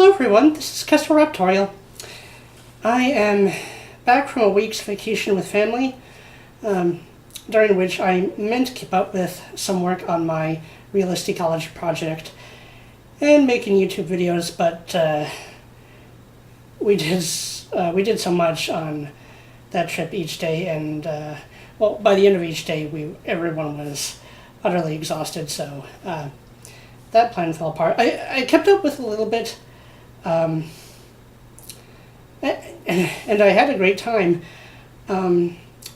Hello everyone, this is Kestrel. I am back from a week's vacation with family, during which I meant to keep up with some work on my realistic ecology project and making YouTube videos, but we did so much on that trip each day, and well, by the end of each day, everyone was utterly exhausted, so that plan fell apart. I kept up with a little bit. And I had a great time.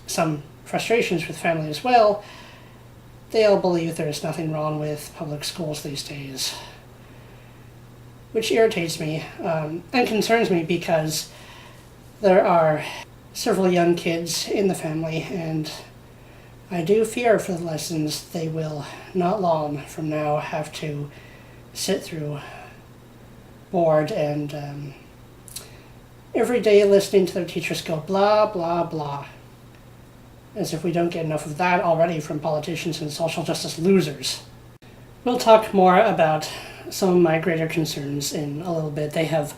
Some frustrations with family as well. They all believe there's nothing wrong with public schools these days, which irritates me and concerns me because there are several young kids in the family, and I do fear for the lessons they will not long from now have to sit through, bored, and every day listening to their teachers go blah, blah, blah. As if we don't get enough of that already from politicians and social justice losers. We'll talk more about some of my greater concerns in a little bit. They have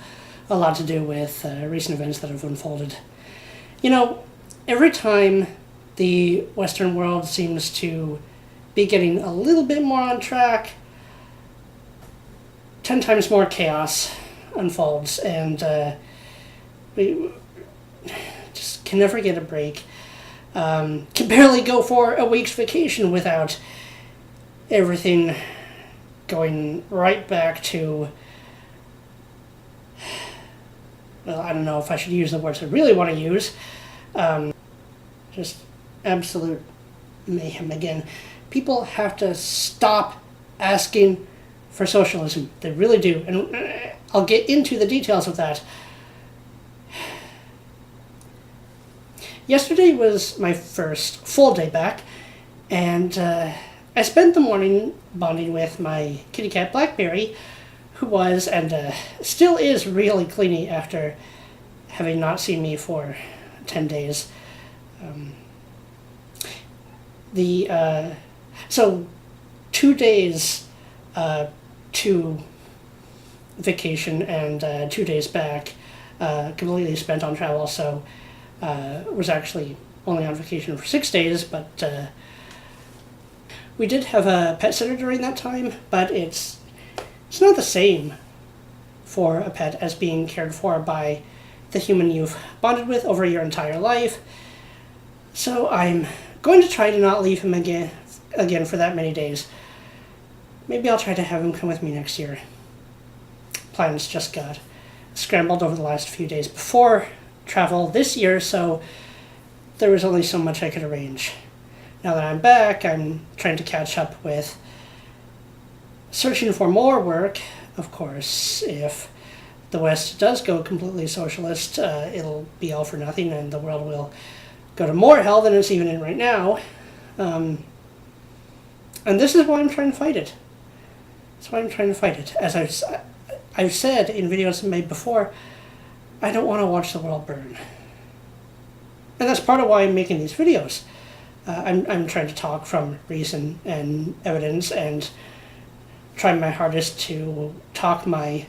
a lot to do with recent events that have unfolded. You know, every time the Western world seems to be getting a little bit more on track, 10 times more chaos unfolds, and we just can never get a break. Can barely go for a week's vacation without everything going right back to, well, I don't know if I should use the words I really want to use. Just absolute mayhem again. People have to stop asking for socialism. They really do. And I'll get into the details of that. Yesterday was my first full day back, and I spent the morning bonding with my kitty cat Blackberry, who was and still is really clingy after having not seen me for 10 days. So 2 days to vacation and 2 days back, completely spent on travel, so was actually only on vacation for 6 days, but we did have a pet sitter during that time, but it's not the same for a pet as being cared for by the human you've bonded with over your entire life. So I'm going to try to not leave him again for that many days. Maybe I'll try to have him come with me next year. Plans just got scrambled over the last few days before travel this year, so there was only so much I could arrange. Now that I'm back, I'm trying to catch up with searching for more work. Of course, if the West does go completely socialist, it'll be all for nothing, and the world will go to more hell than it's even in right now. And this is why I'm trying to fight it. That's why I'm trying to fight it. As I've said in videos made before, I don't want to watch the world burn. And that's part of why I'm making these videos. I'm trying to talk from reason and evidence and trying my hardest to talk my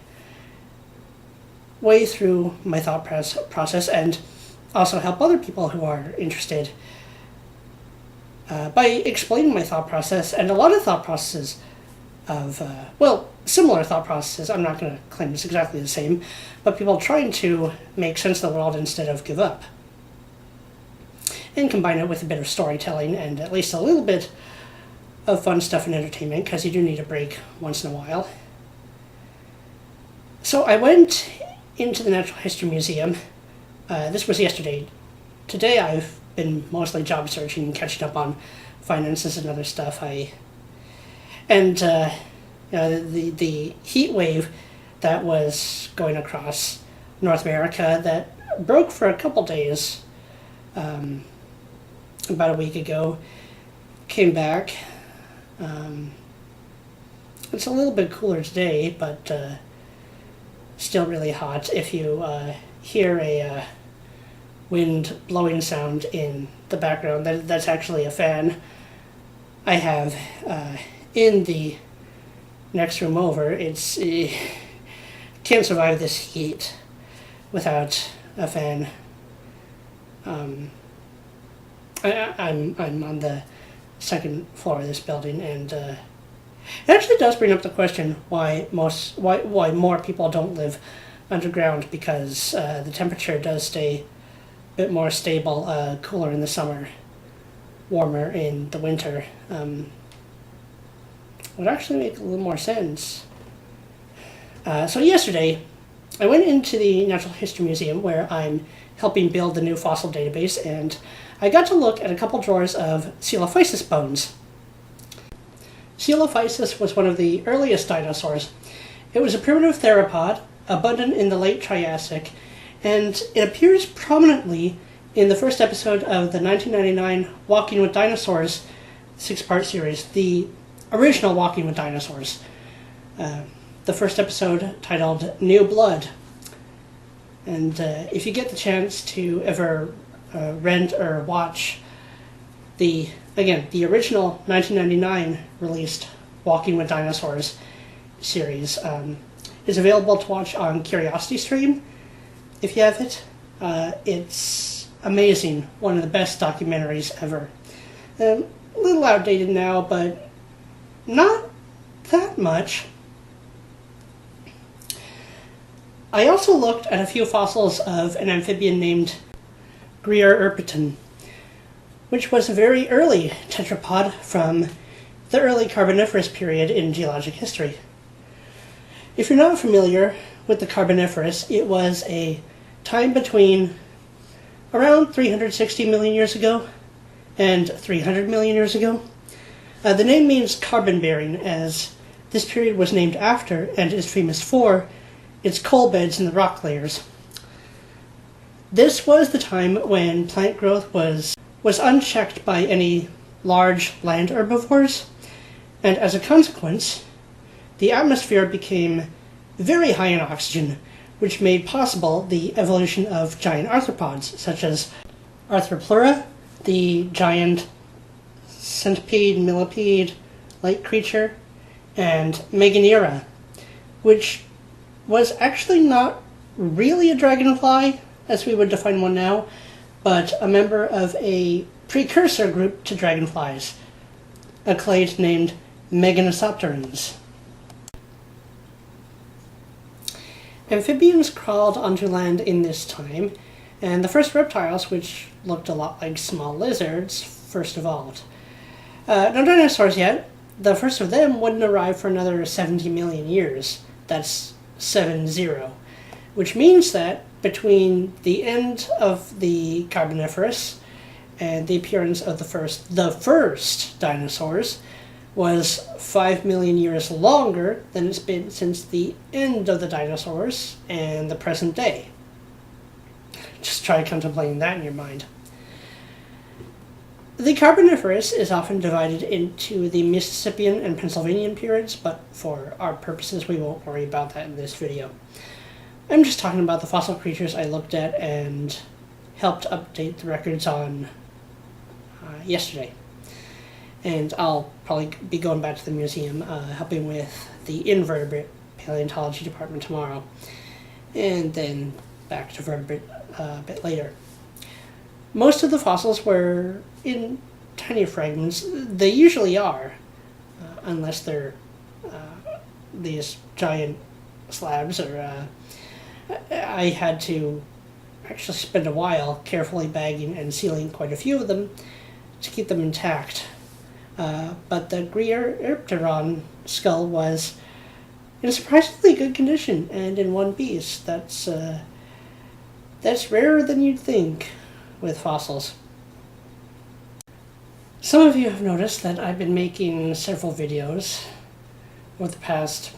way through my thought process and also help other people who are interested by explaining my thought process and a lot of thought processes of, similar thought processes. I'm not going to claim it's exactly the same, but people trying to make sense of the world instead of give up. And combine it with a bit of storytelling and at least a little bit of fun stuff and entertainment, because you do need a break once in a while. So I went into the Natural History Museum. This was yesterday. Today I've been mostly job searching and catching up on finances and other stuff. The heat wave that was going across North America that broke for a couple days about a week ago came back. It's a little bit cooler today, but still really hot. If you hear a wind blowing sound in the background, that's actually a fan I have in the next room over. It's can't survive this heat without a fan. I'm on the second floor of this building, and it actually does bring up the question why more people don't live underground, because the temperature does stay a bit more stable, cooler in the summer, warmer in the winter. Would actually make a little more sense. So yesterday, I went into the Natural History Museum, where I'm helping build the new fossil database, and I got to look at a couple drawers of Coelophysis bones. Coelophysis was one of the earliest dinosaurs. It was a primitive theropod, abundant in the late Triassic, and it appears prominently in the first episode of the 1999 Walking with Dinosaurs 6-part series, the original Walking with Dinosaurs. The first episode titled New Blood. And if you get the chance to ever rent or watch the original 1999 released Walking with Dinosaurs series, is available to watch on CuriosityStream. If you have it, it's amazing. One of the best documentaries ever. A little outdated now, but not that much. I also looked at a few fossils of an amphibian named Greererpeton, which was a very early tetrapod from the early Carboniferous period in geologic history. If you're not familiar with the Carboniferous, it was a time between around 360 million years ago and 300 million years ago. The name means carbon-bearing, as this period was named after and is famous for its coal beds in the rock layers. This was the time when plant growth was unchecked by any large land herbivores, and as a consequence, the atmosphere became very high in oxygen, which made possible the evolution of giant arthropods, such as Arthropleura, the giant centipede, millipede, light creature, and Meganeura, which was actually not really a dragonfly, as we would define one now, but a member of a precursor group to dragonflies, a clade named Meganosopterans. Amphibians crawled onto land in this time, and the first reptiles, which looked a lot like small lizards, first evolved. No dinosaurs yet. The first of them wouldn't arrive for another 70 million years. That's 7-0, which means that between the end of the Carboniferous and the appearance of the first dinosaurs was 5 million years longer than it's been since the end of the dinosaurs and the present day. Just try contemplating that in your mind. The Carboniferous is often divided into the Mississippian and Pennsylvanian periods, but for our purposes we won't worry about that in this video. I'm just talking about the fossil creatures I looked at and helped update the records on yesterday. And I'll probably be going back to the museum, helping with the invertebrate paleontology department tomorrow, and then back to vertebrate a bit later. Most of the fossils were in tiny fragments. They usually are, unless they're these giant slabs. Or I had to actually spend a while carefully bagging and sealing quite a few of them to keep them intact. But the Greererpeton skull was in surprisingly good condition and in one piece. That's rarer than you'd think with fossils. Some of you have noticed that I've been making several videos over the past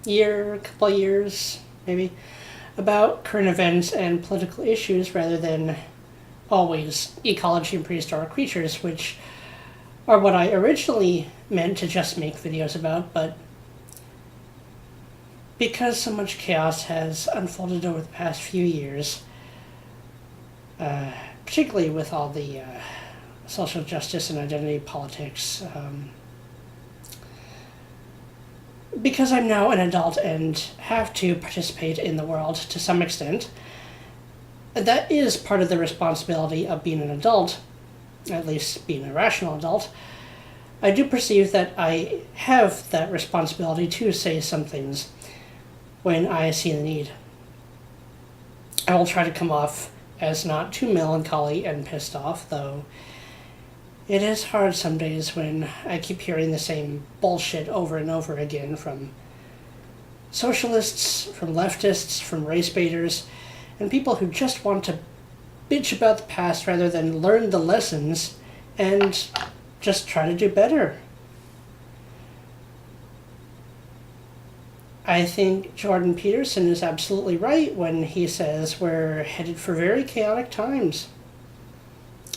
year, couple of years, maybe, about current events and political issues rather than always ecology and prehistoric creatures, which are what I originally meant to just make videos about, but because so much chaos has unfolded over the past few years, particularly with all the social justice and identity politics, because I'm now an adult and have to participate in the world to some extent, that is part of the responsibility of being an adult, at least being a rational adult. I do perceive that I have that responsibility to say some things when I see the need. I will try to come off as not too melancholy and pissed off, though it is hard some days when I keep hearing the same bullshit over and over again from socialists, from leftists, from race baiters, and people who just want to bitch about the past rather than learn the lessons and just try to do better. I think Jordan Peterson is absolutely right when he says we're headed for very chaotic times.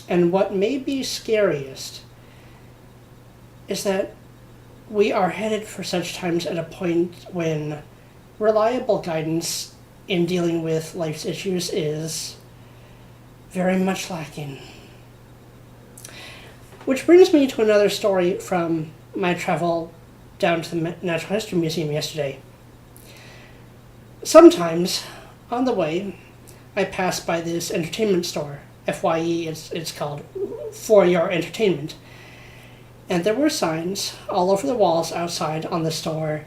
And what may be scariest is that we are headed for such times at a point when reliable guidance in dealing with life's issues is very much lacking. Which brings me to another story from my travel down to the Natural History Museum yesterday. Sometimes, on the way, I pass by this entertainment store. FYE, it's called For Your Entertainment. And there were signs all over the walls outside on the store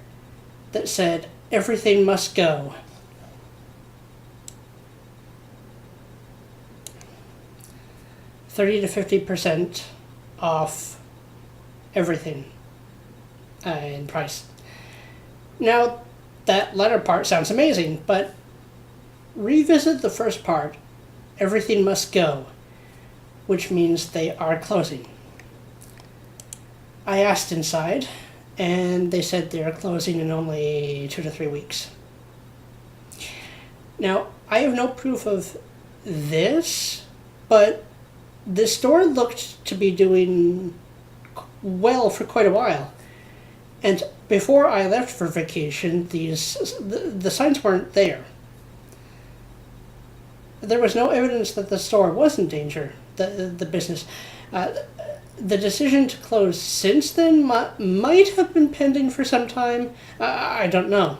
that said, "Everything must go." $30 to 50% off everything in price. Now, that latter part sounds amazing, but revisit the first part, "Everything must go," which means they are closing. I asked inside, and they said they are closing in only 2 to 3 weeks. Now, I have no proof of this, but the store looked to be doing well for quite a while. And before I left for vacation, the signs weren't there. There was no evidence that the store was in danger, the business. The decision to close since then might have been pending for some time. I don't know.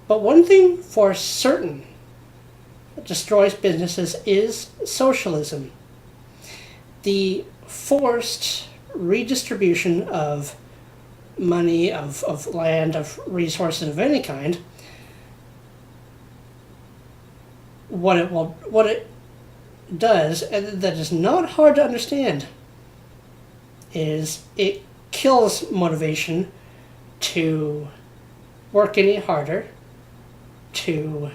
But one thing for certain that destroys businesses is socialism. The forced redistribution of money, of land, of resources of any kind. What it does, and that is not hard to understand, is it kills motivation to work any harder, to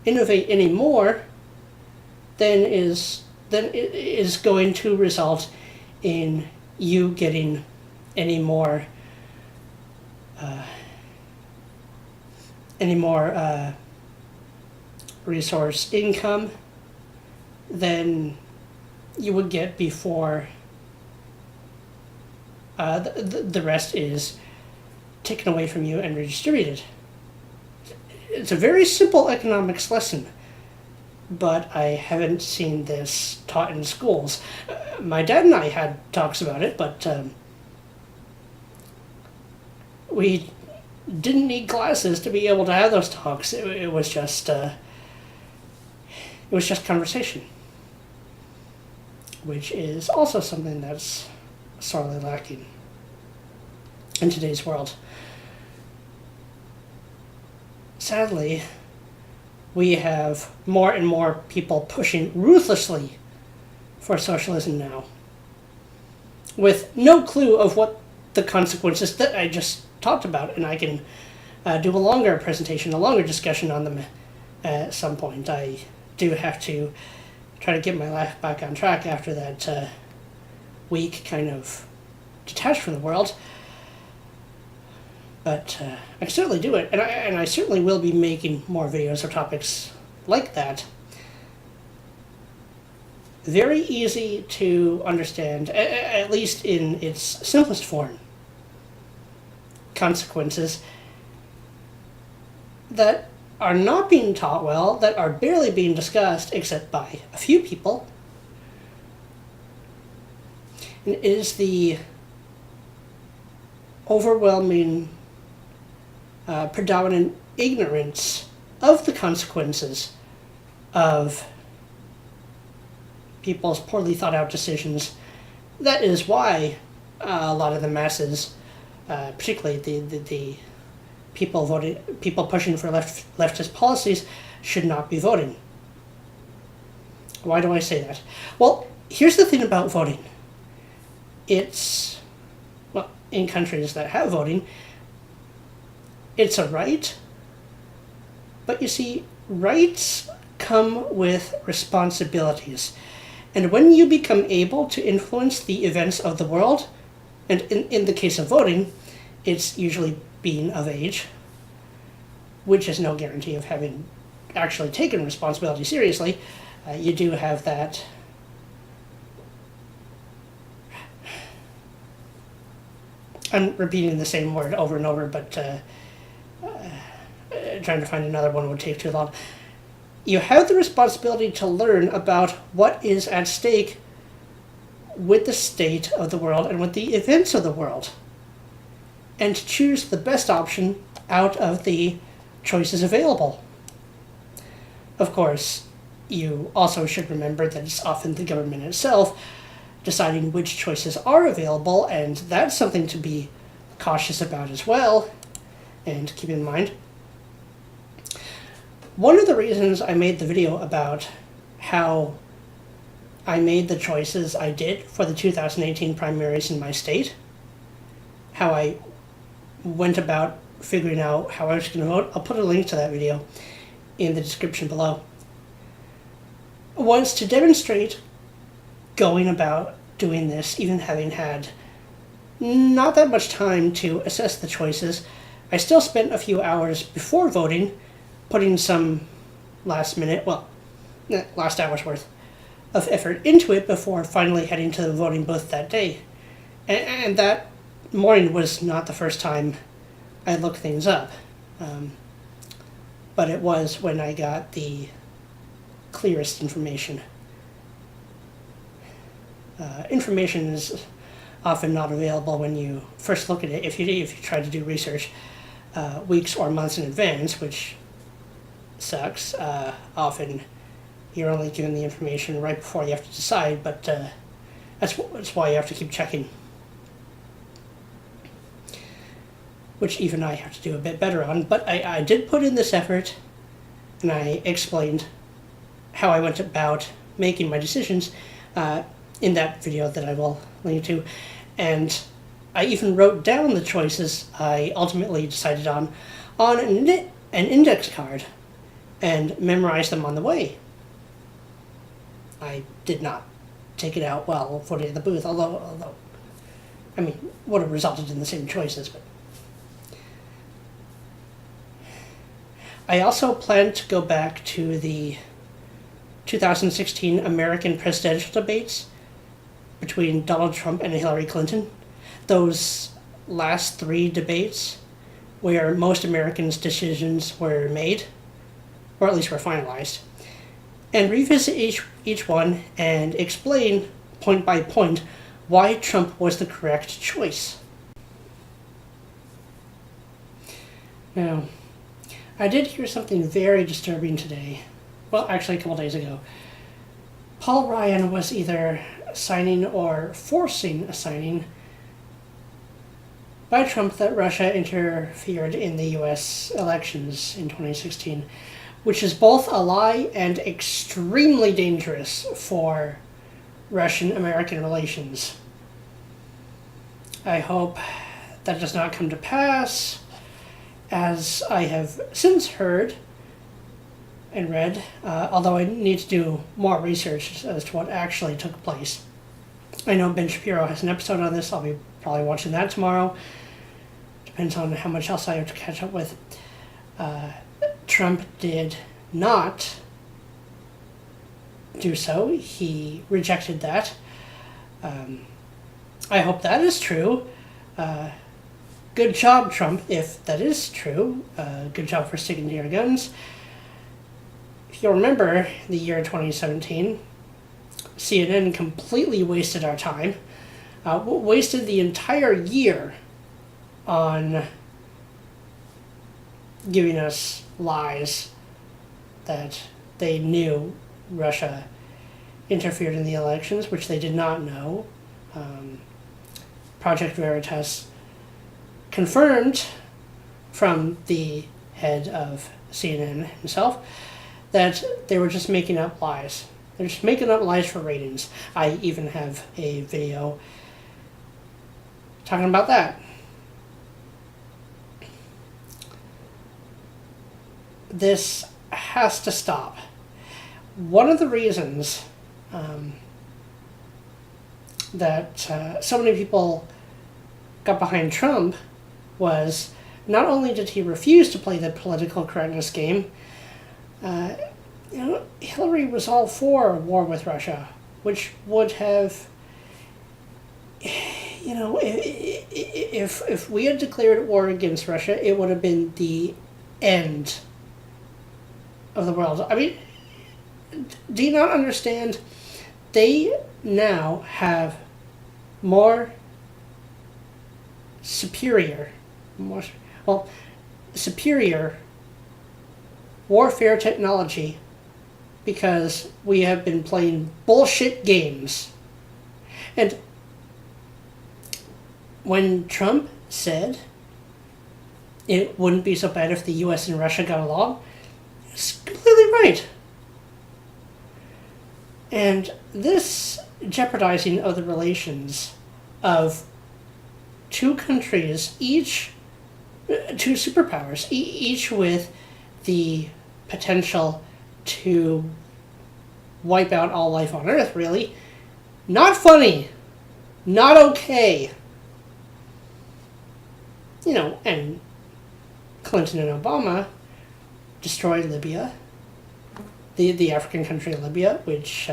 innovate any more than it is going to result in you getting any more resource income than you would get before the rest is taken away from you and redistributed. It's a very simple economics lesson, but I haven't seen this taught in schools. My dad and I had talks about it, but we didn't need glasses to be able to have those talks. It was just conversation, which is also something that's sorely lacking in today's world. Sadly, we have more and more people pushing ruthlessly for socialism now, with no clue of what the consequences that I just talked about, and I can do a longer presentation, a longer discussion on them at some point. I do have to try to get my life back on track after that week kind of detached from the world. But I can certainly do it, and I certainly will be making more videos or topics like that. Very easy to understand, at least in its simplest form. Consequences that are not being taught well, that are barely being discussed except by a few people. And it is the overwhelming predominant ignorance of the consequences of people's poorly thought out decisions. That is why a lot of the masses, particularly the people pushing for leftist policies, should not be voting. Why do I say that? Well, here's the thing about voting. It's, well, in countries that have voting, it's a right, but you see, rights come with responsibilities. And when you become able to influence the events of the world, and in the case of voting, it's usually being of age, which is no guarantee of having actually taken responsibility seriously. You do have that I'm repeating the same word over and over, but trying to find another one would take too long. You have the responsibility to learn about what is at stake with the state of the world and with the events of the world, and to choose the best option out of the choices available. Of course, you also should remember that it's often the government itself deciding which choices are available, and that's something to be cautious about as well, and keep in mind. One of the reasons I made the video about how I made the choices I did for the 2018 primaries in my state, how I went about figuring out how I was going to vote, I'll put a link to that video in the description below, was to demonstrate going about doing this, even having had not that much time to assess the choices. I still spent a few hours before voting putting some last hour's worth of effort into it before finally heading to the voting booth that day. And that morning was not the first time I looked things up, but it was when I got the clearest information. Information is often not available when you first look at it. If you try to do research weeks or months in advance, which sucks. Often you're only given the information right before you have to decide, but that's why you have to keep checking, which even I have to do a bit better on. But I did put in this effort, and I explained how I went about making my decisions in that video that I will link to, and I even wrote down the choices I ultimately decided on an index card and memorized them on the way. I did not take it out while voting at the booth, although I mean, would have resulted in the same choices. But I also plan to go back to the 2016 American presidential debates between Donald Trump and Hillary Clinton. Those last three debates where most Americans' decisions were made, or at least were finalized, and revisit each one and explain point by point why Trump was the correct choice. Now, I did hear something very disturbing today. Well, actually a couple days ago. Paul Ryan was either signing or forcing a signing by Trump that Russia interfered in the US elections in 2016, which is both a lie and extremely dangerous for Russian-American relations. I hope that does not come to pass, as I have since heard and read, although I need to do more research as to what actually took place. I know Ben Shapiro has an episode on this. I'll be probably watching that tomorrow. Depends on how much else I have to catch up with. Trump did not do so. He rejected that. I hope that is true. Good job, Trump, if that is true. Good job for sticking to your guns. If you'll remember the year 2017, CNN completely wasted our time, wasted the entire year on giving us lies that they knew Russia interfered in the elections, which they did not know. Project Veritas confirmed from the head of CNN himself that they were just making up lies. They're just making up lies for ratings. I even have a video talking about that. This has to stop. One of the reasons that so many people got behind Trump was not only did he refuse to play the political correctness game, Hillary was all for war with Russia, which would have, if we had declared war against Russia, it would have been the end of the world. I mean, do you not understand? They now have superior warfare technology because we have been playing bullshit games. And when Trump said it wouldn't be so bad if the US and Russia got along, it's completely right. And this jeopardizing of the relations of two countries, two superpowers, each with the potential to wipe out all life on Earth, really. Not funny. Not okay. And Clinton and Obama destroyed Libya, the African country of Libya, which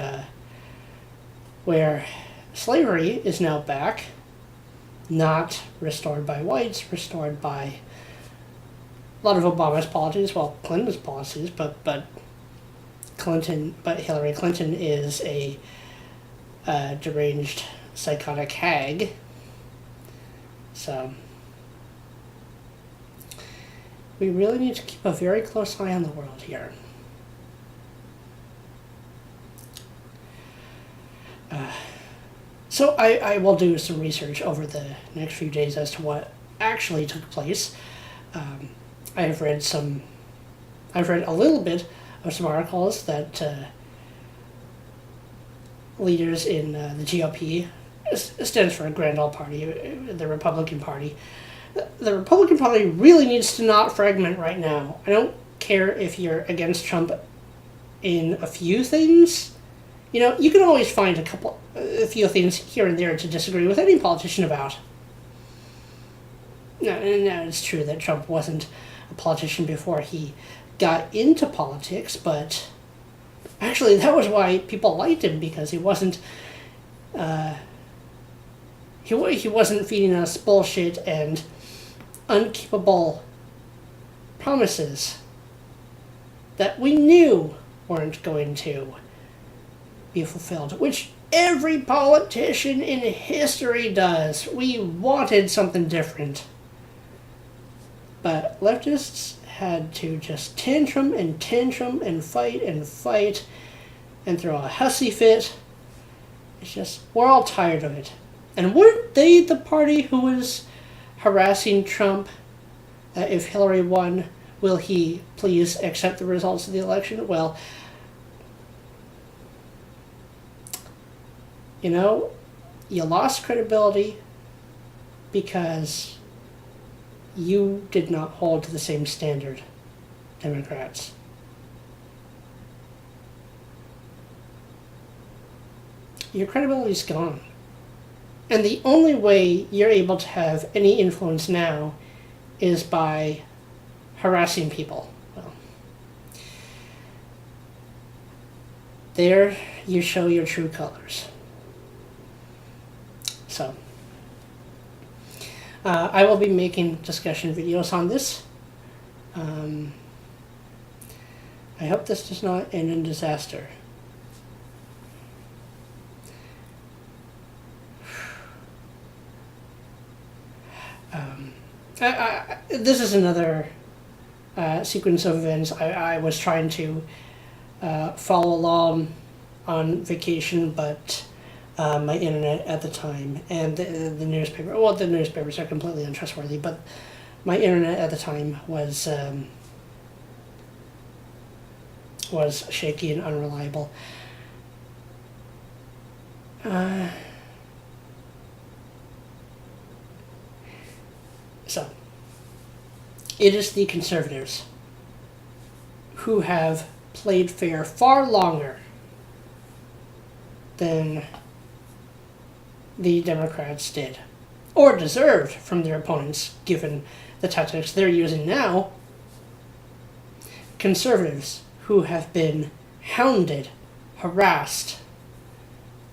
where slavery is now back, not restored by whites, restored by a lot of Obama's policies, well, Clinton's policies, but Hillary Clinton is a deranged, psychotic hag. So we really need to keep a very close eye on the world here. So I will do some research over the next few days as to what actually took place. I've read a little bit of some articles that leaders in the GOP, stands for a Grand Old Party, the Republican Party. The Republican Party really needs to not fragment right now. I don't care if you're against Trump in a few things. You can always find a few things here and there to disagree with any politician about. Now, it's true that Trump wasn't a politician before he got into politics, but actually that was why people liked him, because he wasn't he wasn't feeding us bullshit and unkeepable promises that we knew weren't going to be fulfilled, which every politician in history does. We wanted something different. But leftists had to just tantrum and fight and throw a hussy fit. It's just, we're all tired of it. And weren't they the party who was harassing Trump that if Hillary won, will he please accept the results of the election? Well, you lost credibility because you did not hold to the same standard, Democrats. Your credibility's gone. And the only way you're able to have any influence now is by harassing people. Well, there you show your true colors. So, I will be making discussion videos on this. I hope this does not end in disaster. This is another sequence of events. I was trying to follow along on vacation, but my internet at the time and the newspaper, well, the newspapers are completely untrustworthy, but my internet at the time was shaky and unreliable. So, it is the Conservatives who have played fair far longer than the Democrats did, or deserved from their opponents, given the tactics they're using now. Conservatives who have been hounded, harassed,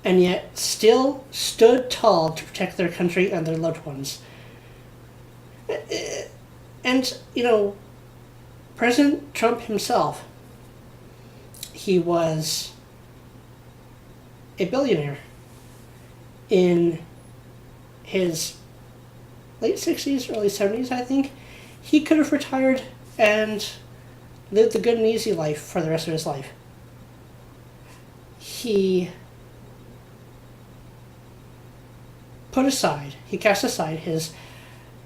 and yet still stood tall to protect their country and their loved ones. And, President Trump himself, he was a billionaire in his late 60s, early 70s, I think. He could have retired and lived a good and easy life for the rest of his life. He cast aside his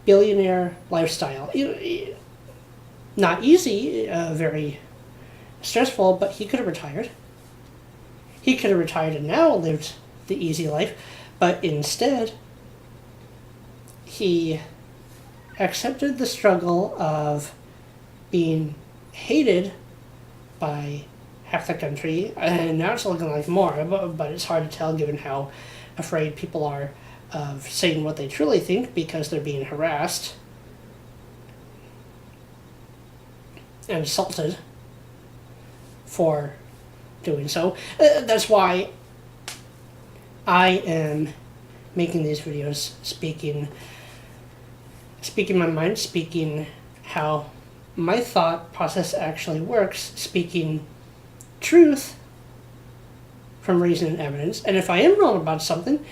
billionaire lifestyle. Not easy, very stressful, but he could have retired. He could have retired and now lived the easy life, but instead, he accepted the struggle of being hated by half the country, and now it's looking like more, but it's hard to tell given how afraid people are of saying what they truly think because they're being harassed and assaulted for doing so. That's why I am making these videos, speaking my mind, speaking how my thought process actually works, speaking truth from reason and evidence. And if I am wrong about something,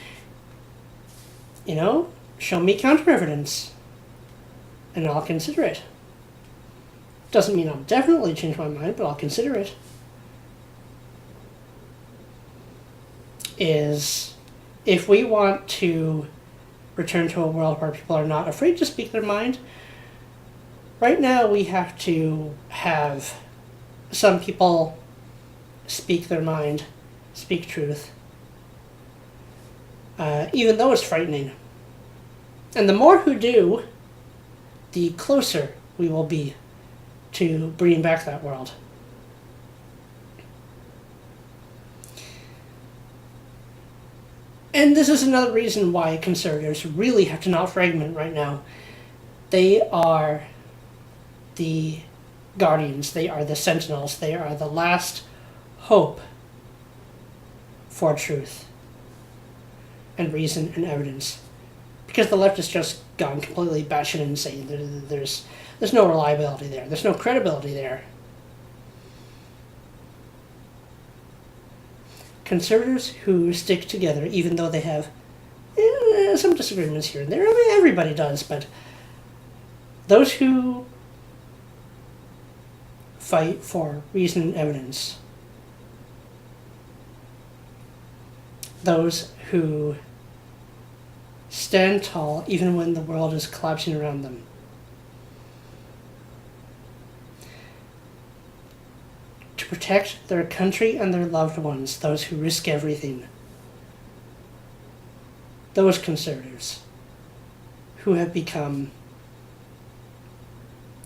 show me counter evidence and I'll consider it. Doesn't mean I'll definitely change my mind, but I'll consider it. If we want to return to a world where people are not afraid to speak their mind, right now we have to have some people speak their mind, speak truth, even though it's frightening. And the more who do, the closer we will be to bringing back that world. And this is another reason why conservatives really have to not fragment right now. They are the guardians, they are the sentinels, they are the last hope for truth and reason and evidence. Because the left has just gone completely batshit insane. There's no reliability there. There's no credibility there. Conservatives who stick together, even though they have some disagreements here and there. I mean, everybody does, but those who fight for reason and evidence, those who stand tall even when the world is collapsing around them, to protect their country and their loved ones, those who risk everything, those conservatives who have become,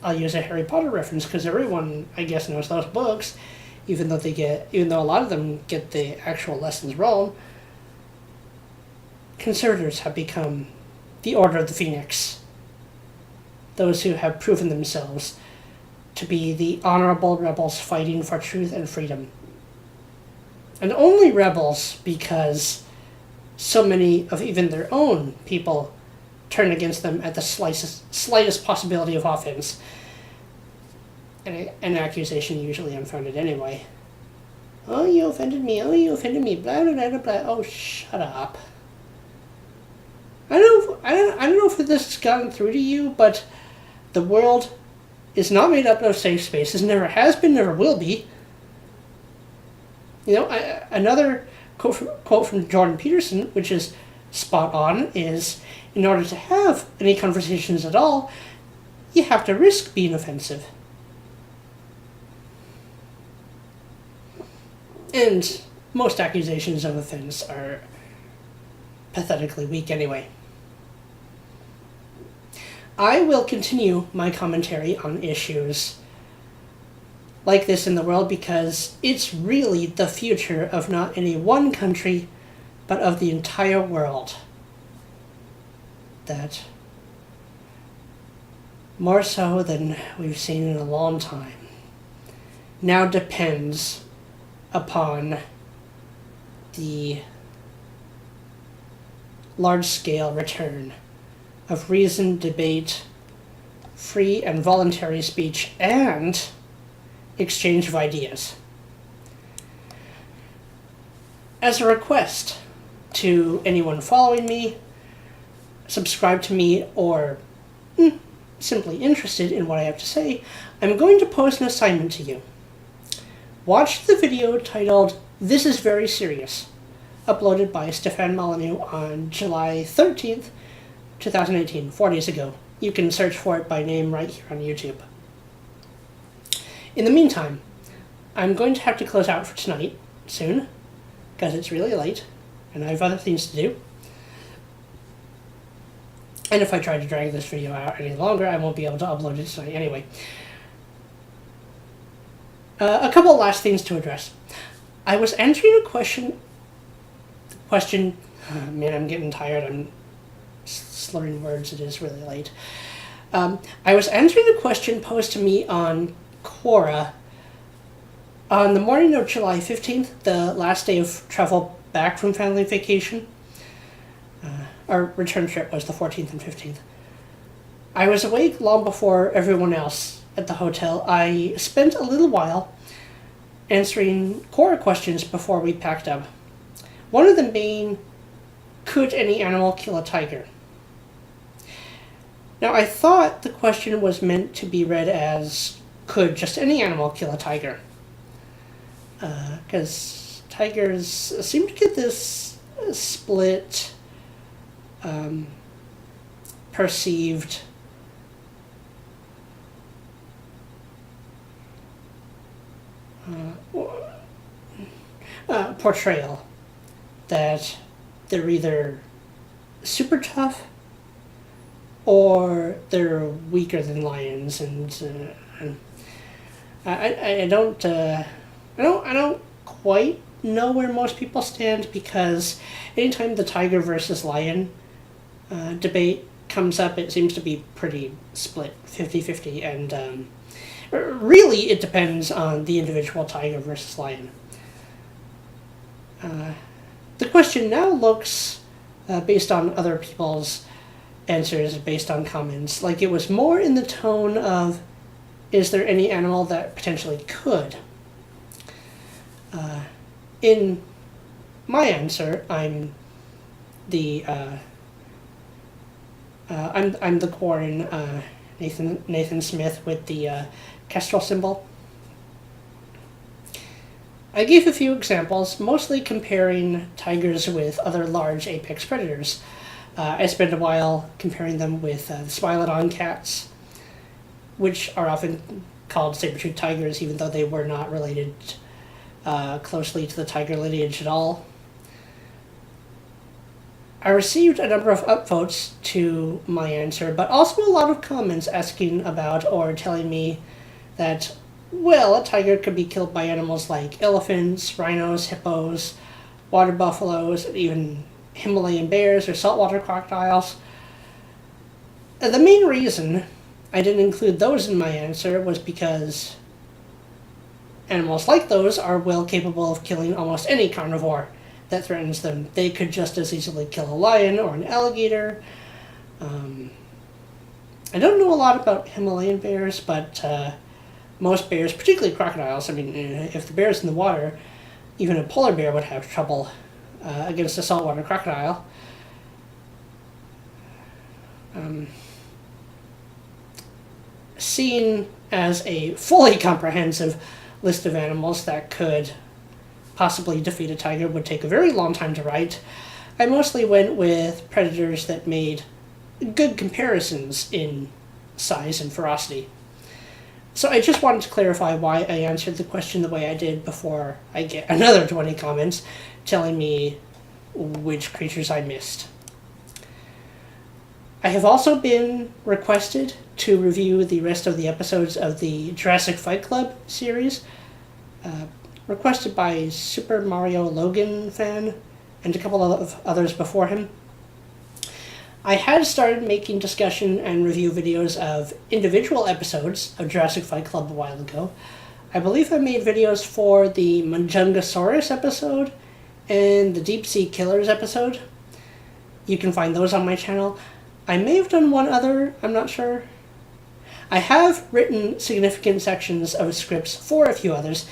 I'll use a Harry Potter reference because everyone, I guess, knows those books, even though a lot of them get the actual lessons wrong. Conservatives have become the Order of the Phoenix, those who have proven themselves to be the honorable rebels fighting for truth and freedom. And only rebels because so many of even their own people turn against them at the slightest possibility of offense. And an accusation usually unfounded anyway. Oh, you offended me, blah, blah, blah, blah. Oh, shut up. I don't know if this has gotten through to you, but the world is not made up of safe spaces, never has been, never will be. You know, another quote from Jordan Peterson, which is spot on, is in order to have any conversations at all, you have to risk being offensive. And most accusations of offense are pathetically weak anyway. I will continue my commentary on issues like this in the world because it's really the future of not any one country, but of the entire world. That, more so than we've seen in a long time, now depends upon the large-scale return of reason, debate, free and voluntary speech, and exchange of ideas. As a request to anyone following me, subscribe to me, or simply interested in what I have to say, I'm going to pose an assignment to you. Watch the video titled "This is Very Serious," uploaded by Stefan Molyneux on July 13th, 2018, 4 days ago. You can search for it by name right here on YouTube. In the meantime, I'm going to have to close out for tonight, soon, because it's really late, and I have other things to do. And if I try to drag this video out any longer, I won't be able to upload it tonight anyway. A couple last things to address. I was answering a question, man, I'm getting tired, I'm slurring words, it is really late. I was answering a question posed to me on Quora on the morning of July 15th, the last day of travel back from family vacation. Our return trip was the 14th and 15th. I was awake long before everyone else at the hotel. I spent a little while answering Quora questions before we packed up. One of them being, could any animal kill a tiger? Now, I thought the question was meant to be read as, could just any animal kill a tiger? Because tigers seem to get this split, perceived portrayal that they're either super tough or they're weaker than lions, and I don't quite know where most people stand, because anytime the tiger versus lion debate comes up, it seems to be pretty split 50-50, and really it depends on the individual tiger versus lion. The question now looks, based on other people's answers, based on comments, like it was more in the tone of, is there any animal that potentially could? In my answer, I'm the Quarren Nathan Smith with the Kestrel symbol. I gave a few examples, mostly comparing tigers with other large apex predators. I spent a while comparing them with the Smilodon cats, which are often called saber-toothed tigers, even though they were not related closely to the tiger lineage at all. I received a number of upvotes to my answer, but also a lot of comments asking about or telling me that, well, a tiger could be killed by animals like elephants, rhinos, hippos, water buffaloes, and even Himalayan bears or saltwater crocodiles. The main reason I didn't include those in my answer was because animals like those are well capable of killing almost any carnivore that threatens them. They could just as easily kill a lion or an alligator. I don't know a lot about Himalayan bears, but most bears, particularly crocodiles, I mean, if the bear's in the water, even a polar bear would have trouble against a saltwater crocodile. Seeing as a fully comprehensive list of animals that could possibly defeat a tiger would take a very long time to write, I mostly went with predators that made good comparisons in size and ferocity. So I just wanted to clarify why I answered the question the way I did before I get another 20 comments telling me which creatures I missed. I have also been requested to review the rest of the episodes of the Jurassic Fight Club series, requested by Super Mario Logan fan and a couple of others before him. I had started making discussion and review videos of individual episodes of Jurassic Fight Club a while ago. I believe I made videos for the Munjungasaurus episode and the Deep Sea Killers episode. You can find those on my channel. I may have done one other, I'm not sure. I have written significant sections of scripts for a few others.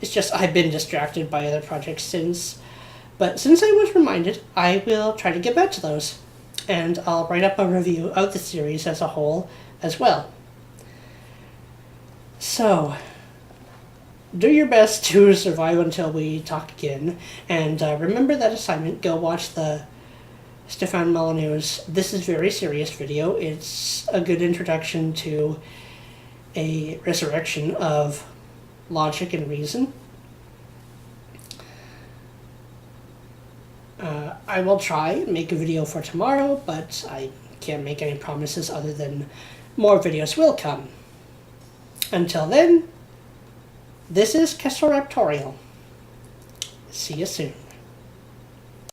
It's just I've been distracted by other projects since. But since I was reminded, I will try to get back to those. And I'll write up a review of the series as a whole as well. So, do your best to survive until we talk again. And remember that assignment. Go watch the Stefan Molyneux's This Is Very Serious video. It's a good introduction to a resurrection of logic and reason. I will try and make a video for tomorrow, but I can't make any promises other than more videos will come. Until then, this is Kestrel. See you soon.